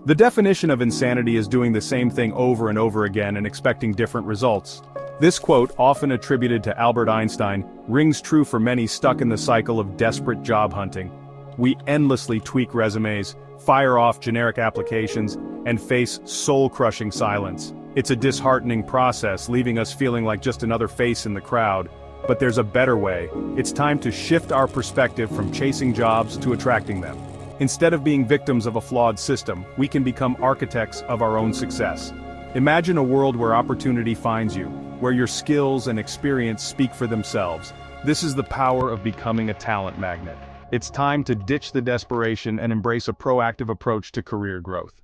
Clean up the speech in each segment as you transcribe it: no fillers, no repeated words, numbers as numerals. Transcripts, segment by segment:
The definition of insanity is doing the same thing over and over again and expecting different results. This quote, often attributed to Albert Einstein, rings true for many stuck in the cycle of desperate job hunting. We endlessly tweak resumes, fire off generic applications, and face soul-crushing silence. It's a disheartening process, leaving us feeling like just another face in the crowd. But there's a better way. It's time to shift our perspective from chasing jobs to attracting them. Instead of being victims of a flawed system, we can become architects of our own success. Imagine a world where opportunity finds you, where your skills and experience speak for themselves. This is the power of becoming a talent magnet. It's time to ditch the desperation and embrace a proactive approach to career growth.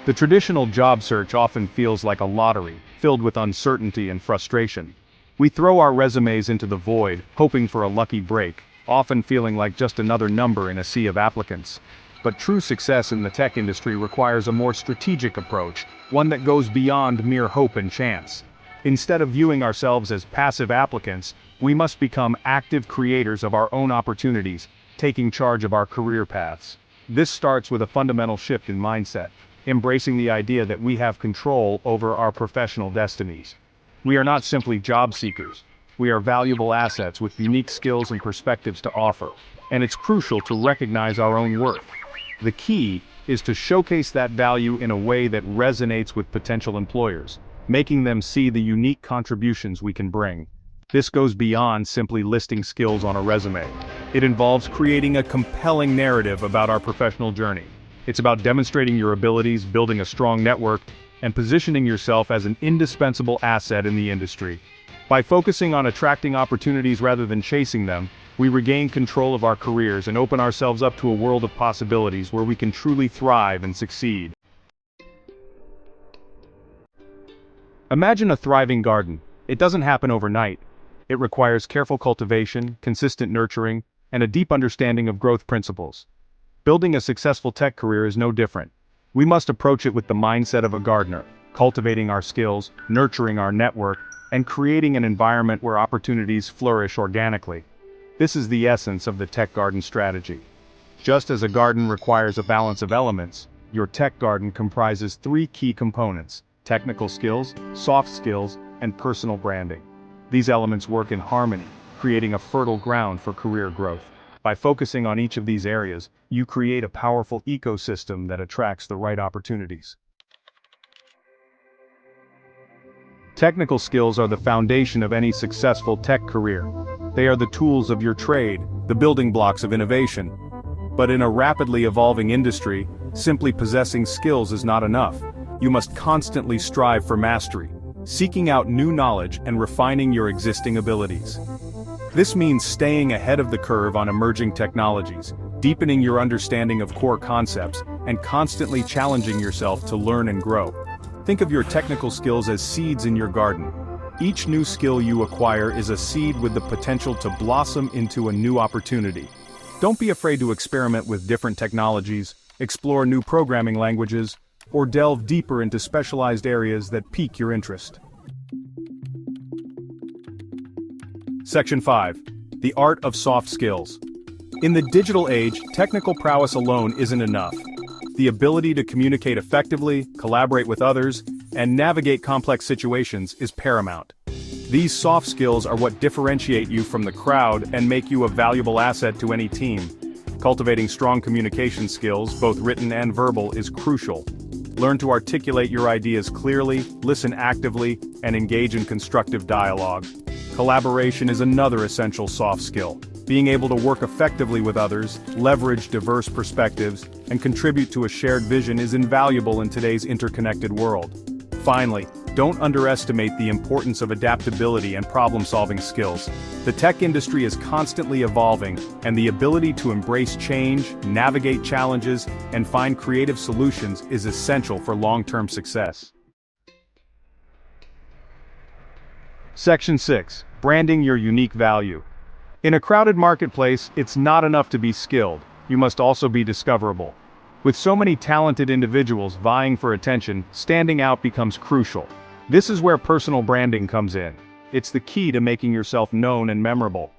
The traditional job search often feels like a lottery, filled with uncertainty and frustration. We throw our resumes into the void, hoping for a lucky break, often feeling like just another number in a sea of applicants. But true success in the tech industry requires a more strategic approach, one that goes beyond mere hope and chance. Instead of viewing ourselves as passive applicants, we must become active creators of our own opportunities, taking charge of our career paths. This starts with a fundamental shift in mindset, embracing the idea that we have control over our professional destinies. We are not simply job seekers. We are valuable assets with unique skills and perspectives to offer, and it's crucial to recognize our own worth. The key is to showcase that value in a way that resonates with potential employers, making them see the unique contributions we can bring. This goes beyond simply listing skills on a resume. It involves creating a compelling narrative about our professional journey. It's about demonstrating your abilities, building a strong network, and positioning yourself as an indispensable asset in the industry. By focusing on attracting opportunities rather than chasing them, we regain control of our careers and open ourselves up to a world of possibilities where we can truly thrive and succeed. Imagine a thriving garden. It doesn't happen overnight. It requires careful cultivation, consistent nurturing, and a deep understanding of growth principles. Building a successful tech career is no different. We must approach it with the mindset of a gardener, cultivating our skills, nurturing our network, and creating an environment where opportunities flourish organically. This is the essence of the tech garden strategy. Just as a garden requires a balance of elements, your tech garden comprises three key components: technical skills, soft skills, and personal branding. These elements work in harmony, creating a fertile ground for career growth. By focusing on each of these areas, you create a powerful ecosystem that attracts the right opportunities. Technical skills are the foundation of any successful tech career. They are the tools of your trade, the building blocks of innovation. But in a rapidly evolving industry, simply possessing skills is not enough. You must constantly strive for mastery, seeking out new knowledge and refining your existing abilities. This means staying ahead of the curve on emerging technologies, deepening your understanding of core concepts, and constantly challenging yourself to learn and grow. Think of your technical skills as seeds in your garden. Each new skill you acquire is a seed with the potential to blossom into a new opportunity. Don't be afraid to experiment with different technologies, explore new programming languages, or delve deeper into specialized areas that pique your interest. Section 5. The Art of Soft Skills. In the digital age, technical prowess alone isn't enough. The ability to communicate effectively, collaborate with others, and navigate complex situations is paramount. These soft skills are what differentiate you from the crowd and make you a valuable asset to any team. Cultivating strong communication skills, both written and verbal, is crucial. Learn to articulate your ideas clearly, listen actively, and engage in constructive dialogue. Collaboration is another essential soft skill. Being able to work effectively with others, leverage diverse perspectives, and contribute to a shared vision is invaluable in today's interconnected world. Finally, don't underestimate the importance of adaptability and problem-solving skills. The tech industry is constantly evolving, and the ability to embrace change, navigate challenges, and find creative solutions is essential for long-term success. Section 6. Branding your unique value. In a crowded marketplace, it's not enough to be skilled. You must also be discoverable. With so many talented individuals vying for attention, standing out becomes crucial. This is where personal branding comes in. It's the key to making yourself known and memorable.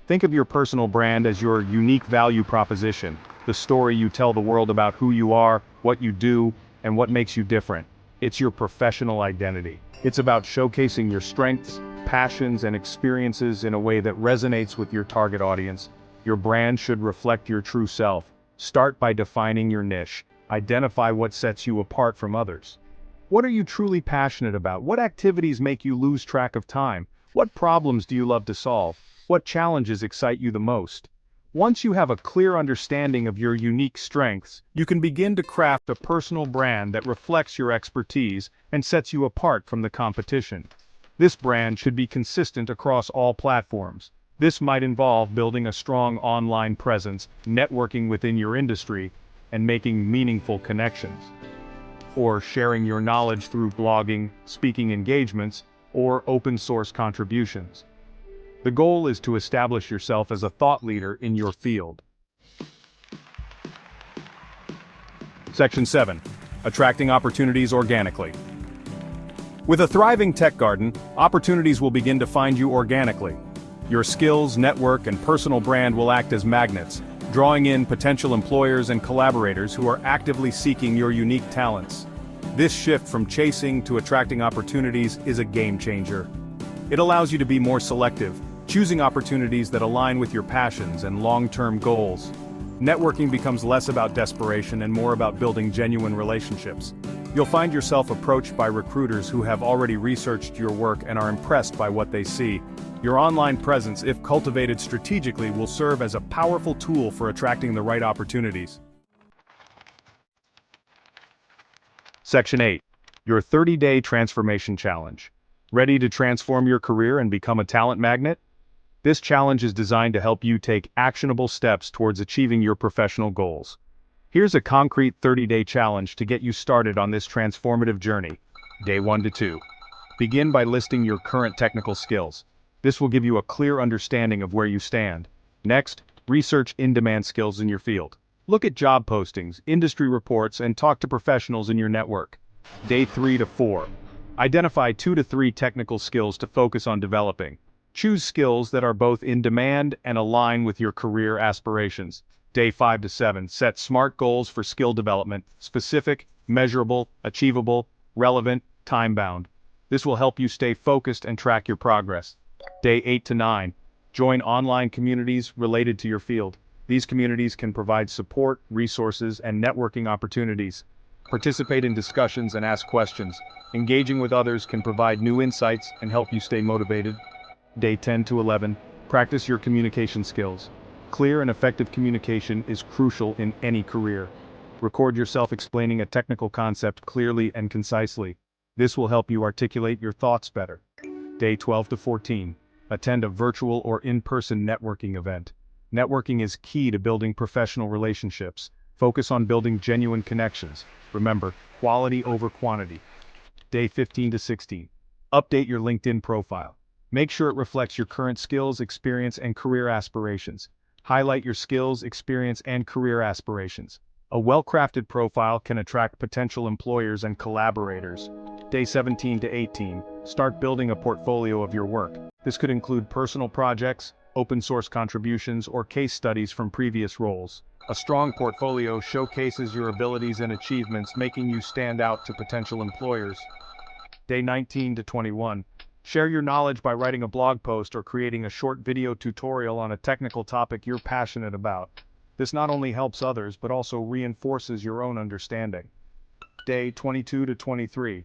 Think of your personal brand as your unique value proposition, the story you tell the world about who you are, what you do, and what makes you different. It's your professional identity. It's about showcasing your strengths, passions, and experiences in a way that resonates with your target audience. Your brand should reflect your true self. Start by defining your niche. Identify what sets you apart from others. What are you truly passionate about? What activities make you lose track of time? What problems do you love to solve? What challenges excite you the most? Once you have a clear understanding of your unique strengths, you can begin to craft a personal brand that reflects your expertise and sets you apart from the competition. This brand should be consistent across all platforms. This might involve building a strong online presence, networking within your industry, and making meaningful connections. Or sharing your knowledge through blogging, speaking engagements, or open source contributions. The goal is to establish yourself as a thought leader in your field. Section 7. Attracting opportunities organically. With a thriving tech garden, opportunities will begin to find you organically. Your skills, network, and personal brand will act as magnets, drawing in potential employers and collaborators who are actively seeking your unique talents. This shift from chasing to attracting opportunities is a game changer. It allows you to be more selective, choosing opportunities that align with your passions and long-term goals. Networking becomes less about desperation and more about building genuine relationships. You'll find yourself approached by recruiters who have already researched your work and are impressed by what they see. Your online presence, if cultivated strategically, will serve as a powerful tool for attracting the right opportunities. Section 8. Your 30-day transformation challenge. Ready to transform your career and become a talent magnet? This challenge is designed to help you take actionable steps towards achieving your professional goals. Here's a concrete 30-day challenge to get you started on this transformative journey. Day 1 to 2. Begin by listing your current technical skills. This will give you a clear understanding of where you stand. Next, research in-demand skills in your field. Look at job postings, industry reports, and talk to professionals in your network. Day 3 to 4. Identify 2 to 3 technical skills to focus on developing. Choose skills that are both in demand and align with your career aspirations. Day 5 to 7. Set SMART goals for skill development: specific, measurable, achievable, relevant, time-bound. This will help you stay focused and track your progress. Day 8 to 9. Join online communities related to your field. These communities can provide support, resources, and networking opportunities. Participate in discussions and ask questions. Engaging with others can provide new insights and help you stay motivated. Day 10 to 11. Practice your communication skills. Clear and effective communication is crucial in any career. Record yourself explaining a technical concept clearly and concisely. This will help you articulate your thoughts better. Day 12 to 14. Attend a virtual or in-person networking event. Networking is key to building professional relationships. Focus on building genuine connections. Remember, quality over quantity. Day 15 to 16. Update your LinkedIn profile. Make sure it reflects your current skills, experience, and career aspirations. Highlight your skills, experience, and career aspirations. A well-crafted profile can attract potential employers and collaborators. Day 17 to 18. Start building a portfolio of your work. This could include personal projects, open source contributions, or case studies from previous roles. A strong portfolio showcases your abilities and achievements, making you stand out to potential employers. Day 19 to 21. Share your knowledge by writing a blog post or creating a short video tutorial on a technical topic you're passionate about. This not only helps others, but also reinforces your own understanding. Day 22 to 23.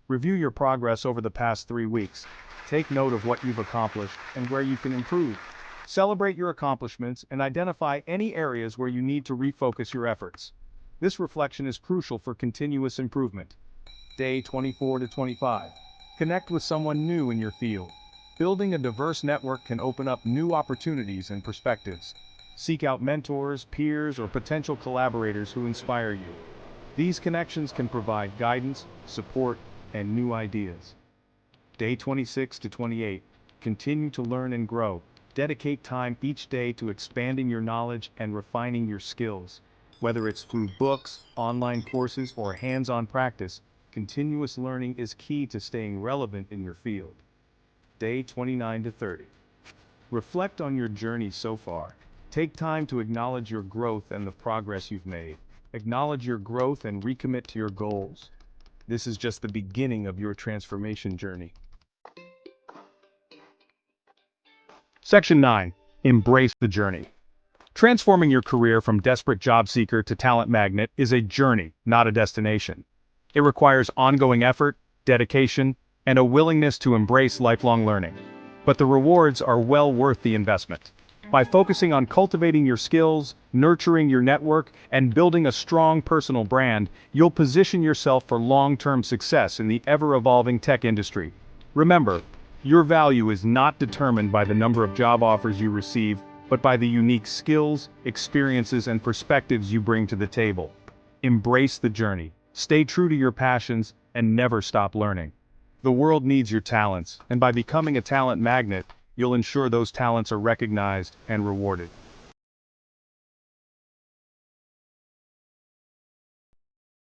Review your progress over the past 3 weeks. Take note of what you've accomplished and where you can improve. Celebrate your accomplishments and identify any areas where you need to refocus your efforts. This reflection is crucial for continuous improvement. Day 24 to 25. Connect with someone new in your field. Building a diverse network can open up new opportunities and perspectives. Seek out mentors, peers, or potential collaborators who inspire you. These connections can provide guidance, support, and new ideas. Day 26 to 28. Continue to learn and grow. Dedicate time each day to expanding your knowledge and refining your skills. Whether it's through books, online courses, or hands-on practice, continuous learning is key to staying relevant in your field. Day 29 to 30. Reflect on your journey so far. Take time to acknowledge your growth and the progress you've made. Acknowledge your growth and recommit to your goals. This is just the beginning of your transformation journey. Section 9. Embrace the journey. Transforming your career from desperate job seeker to talent magnet is a journey, not a destination. It requires ongoing effort, dedication, and a willingness to embrace lifelong learning. But the rewards are well worth the investment. By focusing on cultivating your skills, nurturing your network, and building a strong personal brand, you'll position yourself for long-term success in the ever-evolving tech industry. Remember, your value is not determined by the number of job offers you receive, but by the unique skills, experiences, and perspectives you bring to the table. Embrace the journey, stay true to your passions, and never stop learning. The world needs your talents, and by becoming a talent magnet, you'll ensure those talents are recognized and rewarded.